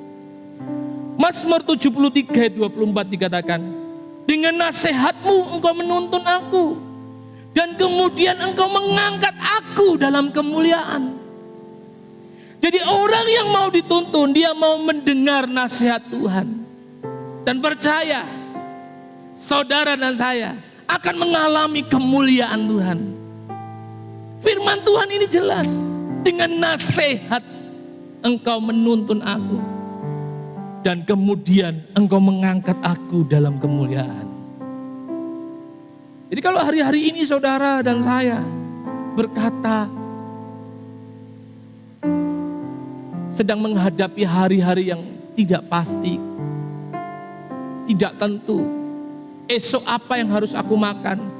Mazmur 73:24 dikatakan, dengan nasihatmu engkau menuntun aku, dan kemudian engkau mengangkat aku dalam kemuliaan. Jadi orang yang mau dituntun, dia mau mendengar nasihat Tuhan. Dan percaya, saudara dan saya akan mengalami kemuliaan Tuhan. Firman Tuhan ini jelas, dengan nasihat engkau menuntun aku, dan kemudian engkau mengangkat aku dalam kemuliaan. Jadi kalau hari-hari ini saudara dan saya berkata sedang menghadapi hari-hari yang tidak pasti, tidak tentu, esok apa yang harus aku makan,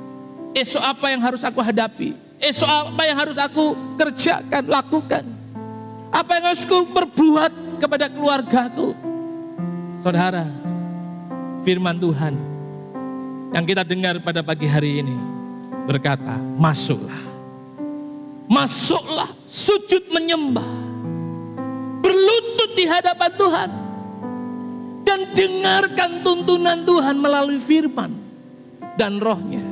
esok apa yang harus aku hadapi, esok apa yang harus aku kerjakan, lakukan, apa yang harus aku perbuat kepada keluargaku. Saudara, firman Tuhan yang kita dengar pada pagi hari ini berkata, masuklah, masuklah sujud menyembah, berlutut di hadapan Tuhan, dan dengarkan tuntunan Tuhan melalui firman dan rohnya.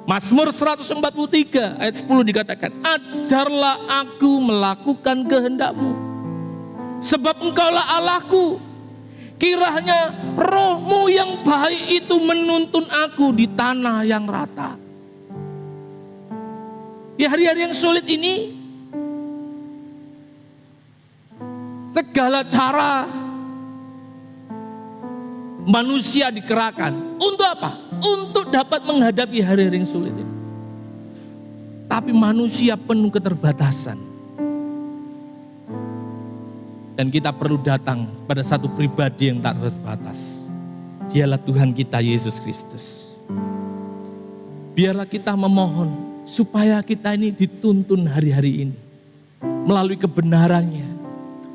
Mazmur 143 ayat 10 dikatakan, ajarlah aku melakukan kehendak-Mu, sebab Engkaulah Allahku. Kiranya roh-Mu yang baik itu menuntun aku di tanah yang rata. Di hari-hari yang sulit ini, segala cara manusia dikerahkan. Untuk apa? Untuk dapat menghadapi hari-hari yang sulit ini. Tapi manusia penuh keterbatasan. Dan kita perlu datang pada satu pribadi yang tak terbatas. Dialah Tuhan kita Yesus Kristus. Biarlah kita memohon supaya kita ini dituntun hari-hari ini melalui kebenarannya,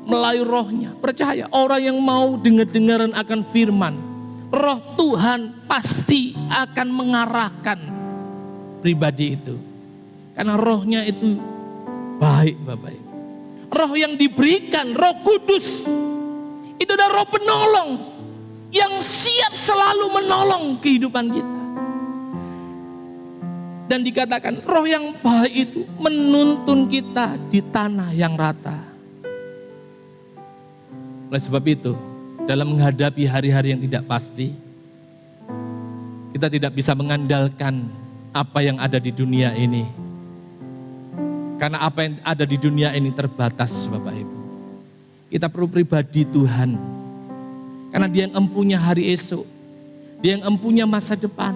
melalui rohnya. Percaya, orang yang mau dengar-dengaran akan firman, roh Tuhan pasti akan mengarahkan pribadi itu. Karena rohnya itu baik Bapak Ibu. Roh yang diberikan, Roh Kudus, itu adalah roh penolong yang siap selalu menolong kehidupan kita. Dan dikatakan roh yang baik itu menuntun kita di tanah yang rata. Oleh sebab itu, dalam menghadapi hari-hari yang tidak pasti, kita tidak bisa mengandalkan apa yang ada di dunia ini. Karena apa yang ada di dunia ini terbatas Bapak Ibu. Kita perlu pribadi Tuhan. Karena Dia yang empunya hari esok. Dia yang empunya masa depan.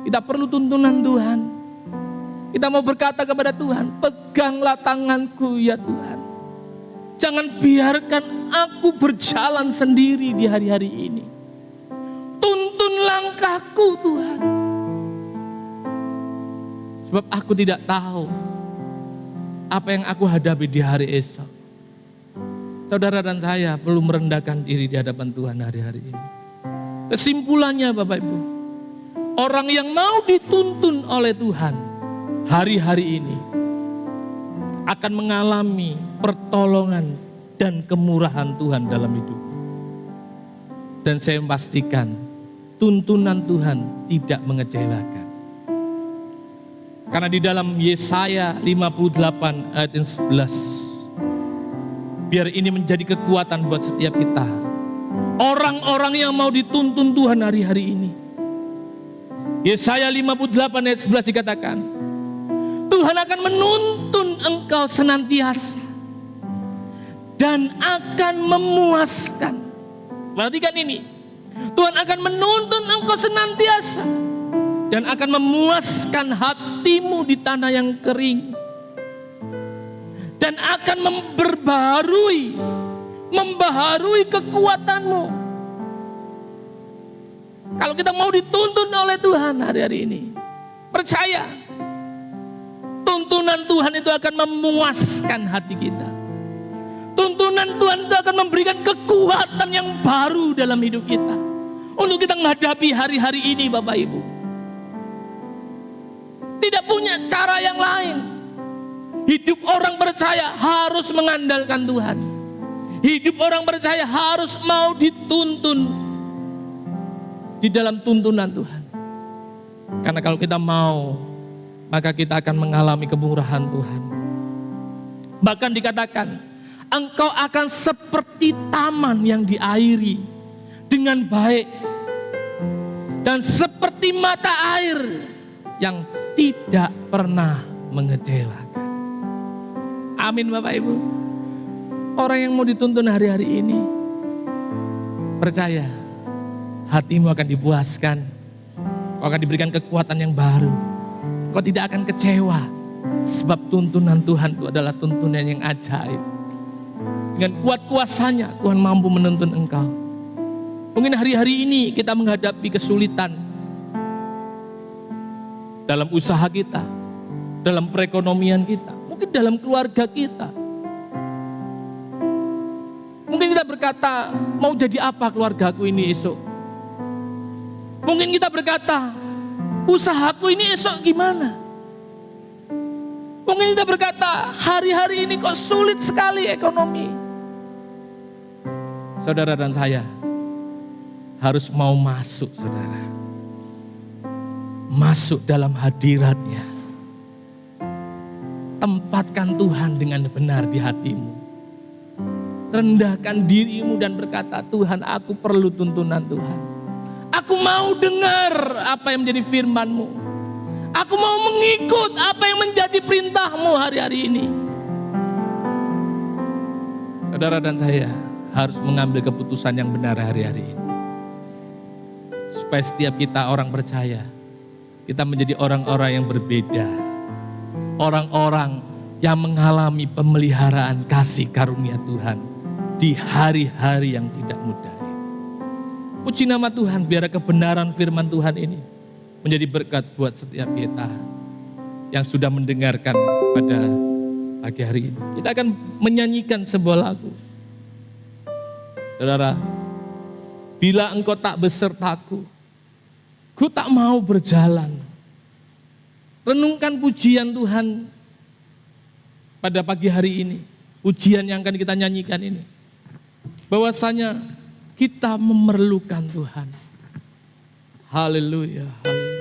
Kita perlu tuntunan Tuhan. Kita mau berkata kepada Tuhan, peganglah tanganku ya Tuhan. Jangan biarkan aku berjalan sendiri di hari-hari ini. Tuntun langkahku Tuhan. Sebab aku tidak tahu apa yang aku hadapi di hari esok. Saudara dan saya perlu merendahkan diri di hadapan Tuhan hari-hari ini. Kesimpulannya Bapak Ibu, orang yang mau dituntun oleh Tuhan hari-hari ini akan mengalami pertolongan dan kemurahan Tuhan dalam hidup. Dan saya memastikan tuntunan Tuhan tidak mengecewakan. Karena di dalam Yesaya 58 ayat 11, biar ini menjadi kekuatan buat setiap kita. Orang-orang yang mau dituntun Tuhan hari-hari ini. Yesaya 58 ayat 11 dikatakan, Tuhan akan menuntun engkau senantiasa dan akan memuaskan. Perhatikan ini, Tuhan akan menuntun engkau senantiasa dan akan memuaskan hatimu di tanah yang kering. Dan akan membaharui kekuatanmu. Kalau kita mau dituntun oleh Tuhan hari-hari ini, percaya, tuntunan Tuhan itu akan memuaskan hati kita. Tuntunan Tuhan itu akan memberikan kekuatan yang baru dalam hidup kita. Untuk kita menghadapi hari-hari ini Bapak Ibu. Tidak punya cara yang lain. Hidup orang percaya harus mengandalkan Tuhan. Hidup orang percaya harus mau dituntun di dalam tuntunan Tuhan. Karena kalau kita mau, maka kita akan mengalami kemurahan Tuhan. Bahkan dikatakan, engkau akan seperti taman yang diairi dengan baik. Dan seperti mata air yang tidak pernah mengecewakan. Amin Bapak Ibu. Orang yang mau dituntun hari-hari ini, percaya, hatimu akan dipuaskan. Kau akan diberikan kekuatan yang baru. Kau tidak akan kecewa. Sebab tuntunan Tuhan itu adalah tuntunan yang ajaib. Dengan kuat kuasanya Tuhan mampu menuntun engkau. Mungkin hari-hari ini kita menghadapi kesulitan dalam usaha kita, dalam perekonomian kita, mungkin dalam keluarga kita. Mungkin kita berkata, mau jadi apa keluargaku ini esok? Mungkin kita berkata, usahaku ini esok gimana? Mungkin kita berkata, hari-hari ini kok sulit sekali ekonomi. Saudara dan saya harus mau masuk, saudara. Masuk dalam hadirat-Nya. Tempatkan Tuhan dengan benar di hatimu. Rendahkan dirimu dan berkata, Tuhan, aku perlu tuntunan Tuhan. Aku mau dengar apa yang menjadi firman-Mu. Aku mau mengikut apa yang menjadi perintah-Mu hari-hari ini. Saudara dan saya harus mengambil keputusan yang benar hari-hari ini. Supaya setiap kita orang percaya, kita menjadi orang-orang yang berbeda. Orang-orang yang mengalami pemeliharaan kasih karunia Tuhan di hari-hari yang tidak mudah. Puji nama Tuhan, biar kebenaran firman Tuhan ini menjadi berkat buat setiap kita yang sudah mendengarkan pada pagi hari ini. Kita akan menyanyikan sebuah lagu. Saudara, bila engkau tak besertaku, ku tak mau berjalan. Renungkan pujian Tuhan pada pagi hari ini. Pujian yang akan kita nyanyikan ini. Bahwasanya kita memerlukan Tuhan. Haleluya, haleluya.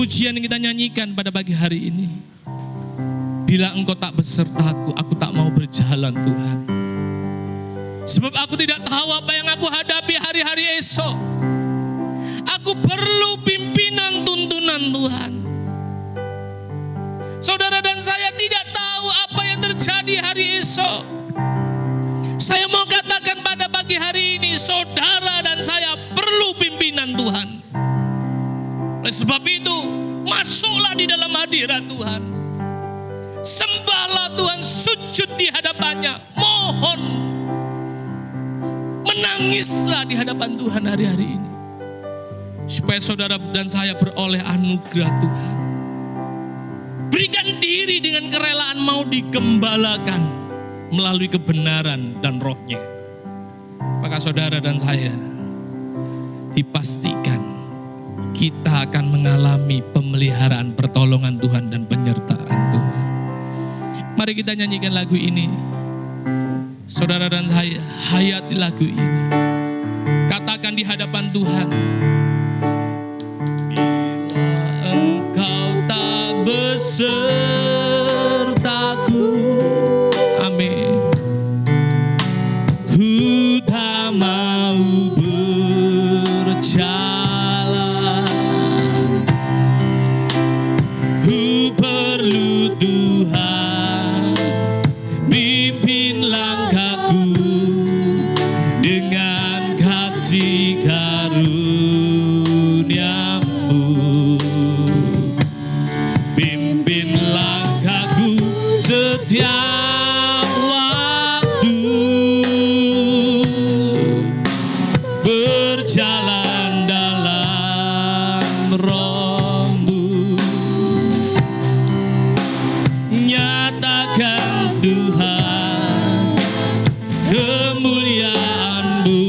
Pujian yang kita nyanyikan pada pagi hari ini. Bila engkau tak besertaku, aku tak mau berjalan Tuhan. Sebab aku tidak tahu apa yang aku hadapi hari-hari esok. Aku perlu pimpinan tuntunan Tuhan. Saudara dan saya tidak tahu apa yang terjadi hari esok. Saya mau katakan pada pagi hari ini, saudara dan saya perlu pimpinan Tuhan. Oleh sebab itu, masuklah di dalam hadirat Tuhan. Sembahlah Tuhan, sujud di hadapannya. Mohon, menangislah di hadapan Tuhan hari-hari ini. Supaya saudara dan saya beroleh anugerah Tuhan. Berikan diri dengan kerelaan mau digembalakan melalui kebenaran dan rohnya. Maka saudara dan saya dipastikan kita akan mengalami pemeliharaan pertolongan Tuhan dan penyertaan Tuhan. Mari kita nyanyikan lagu ini. Saudara dan saya, hayati lagu ini. Katakan di hadapan Tuhan. Bila Engkau tak besertaku, amin. Ku tak mau berjalan. Ku perlu Tuhan, pimpin langkahku dengan kasih karunia-Mu. Pimpin langkahku setiap waktu, berjalan dalam Roh-Mu. Nyatakan Tuhan kemuliaan-Mu,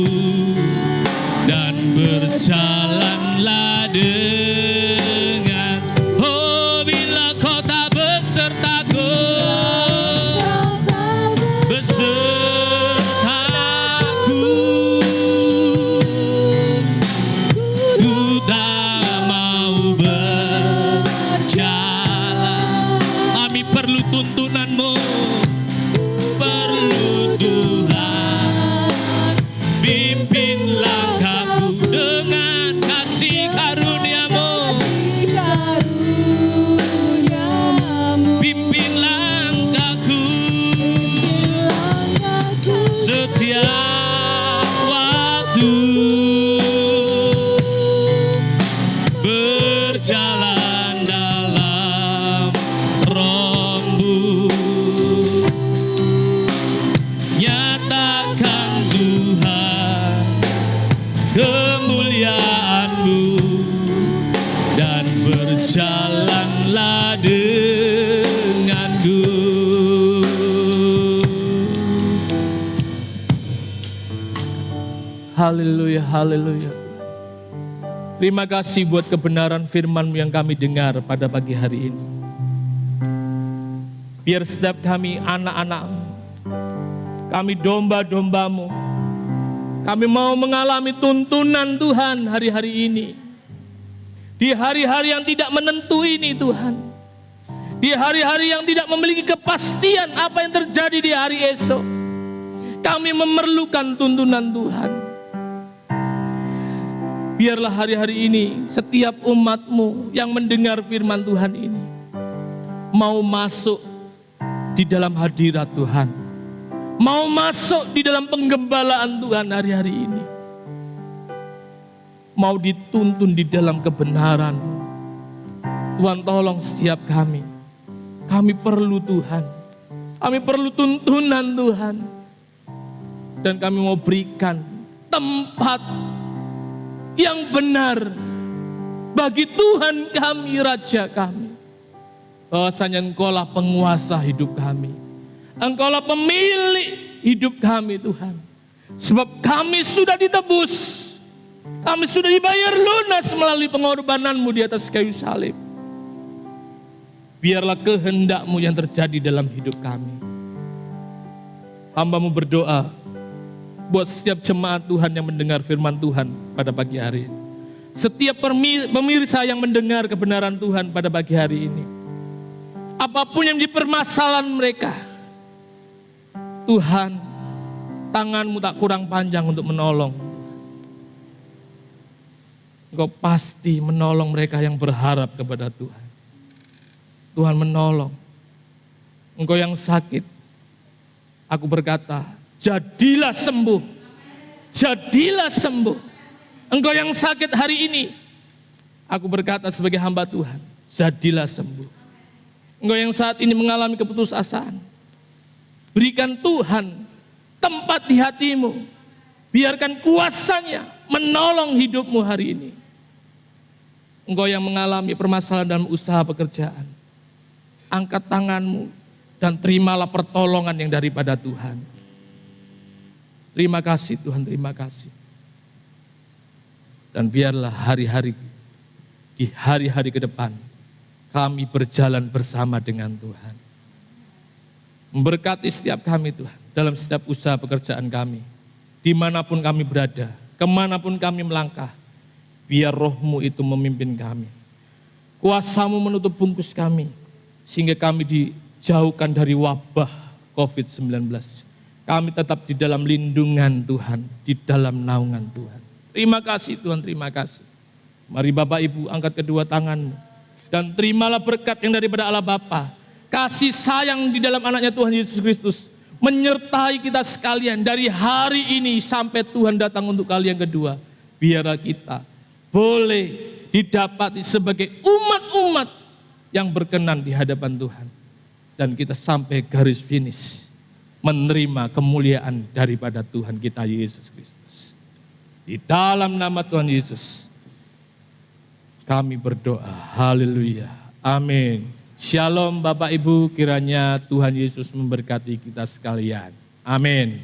dan berjalanlah dengan, oh bila Kau tak besertaku, besertaku, ku tak mau berjalan. Kami perlu tuntunan-Mu, perlu Tuhan, pimpin langkahku dengan kasih karunia-Mu. Pimpin langkahku setiap waktu, berjalan dalam Roh-Mu. Nyatakan Tuhan kemuliaan-Mu, dan berjalanlah denganku. Haleluya, haleluya. Terima kasih buat kebenaran firman-Mu yang kami dengar pada pagi hari ini. Biar setiap kami anak-anak-Mu, kami domba-domba-Mu, kami mau mengalami tuntunan Tuhan hari-hari ini. Di hari-hari yang tidak menentu ini Tuhan. Di hari-hari yang tidak memiliki kepastian apa yang terjadi di hari esok. Kami memerlukan tuntunan Tuhan. Biarlah hari-hari ini setiap umat-Mu yang mendengar firman Tuhan ini mau masuk di dalam hadirat Tuhan, mau masuk di dalam penggembalaan Tuhan hari-hari ini, mau dituntun di dalam kebenaran. Tuhan tolong setiap kami perlu Tuhan, kami perlu tuntunan Tuhan, dan kami mau berikan tempat yang benar bagi Tuhan kami, Raja kami. Bahwasanya Engkaulah penguasa hidup kami, Engkaulah pemilik hidup kami Tuhan. Sebab kami sudah ditebus, kami sudah dibayar lunas melalui pengorbanan-Mu di atas kayu salib. Biarlah kehendak-Mu yang terjadi dalam hidup kami. Hamba-Mu berdoa buat setiap jemaat Tuhan yang mendengar firman Tuhan pada pagi hari ini. Setiap pemirsa yang mendengar kebenaran Tuhan pada pagi hari ini. Apapun yang dipermasalahan mereka, Tuhan, tangan-Mu tak kurang panjang untuk menolong. Engkau pasti menolong mereka yang berharap kepada Tuhan. Tuhan menolong. Engkau yang sakit, aku berkata, jadilah sembuh. Jadilah sembuh. Engkau yang sakit hari ini, aku berkata sebagai hamba Tuhan, jadilah sembuh. Engkau yang saat ini mengalami keputusasaan, berikan Tuhan tempat di hatimu. Biarkan kuasanya menolong hidupmu hari ini. Engkau yang mengalami permasalahan dalam usaha pekerjaan, angkat tanganmu dan terimalah pertolongan yang daripada Tuhan. Terima kasih Tuhan, terima kasih. Dan biarlah di hari-hari ke depan, kami berjalan bersama dengan Tuhan. Memberkati setiap kami Tuhan, dalam setiap usaha pekerjaan kami. Dimanapun kami berada, kemanapun kami melangkah, biar roh-Mu itu memimpin kami. Kuasa-Mu menutup bungkus kami, sehingga kami dijauhkan dari wabah COVID-19. Kami tetap di dalam lindungan Tuhan, di dalam naungan Tuhan. Terima kasih Tuhan, terima kasih. Mari Bapak Ibu angkat kedua tanganmu, dan terimalah berkat yang daripada Allah Bapa, kasih sayang di dalam anaknya Tuhan Yesus Kristus, menyertai kita sekalian dari hari ini sampai Tuhan datang untuk kali yang kedua. Biarlah kita boleh didapati sebagai umat-umat yang berkenan di hadapan Tuhan. Dan kita sampai garis finish, menerima kemuliaan daripada Tuhan kita Yesus Kristus. Di dalam nama Tuhan Yesus, kami berdoa. Haleluya. Amin. Shalom Bapak Ibu, kiranya Tuhan Yesus memberkati kita sekalian. Amin.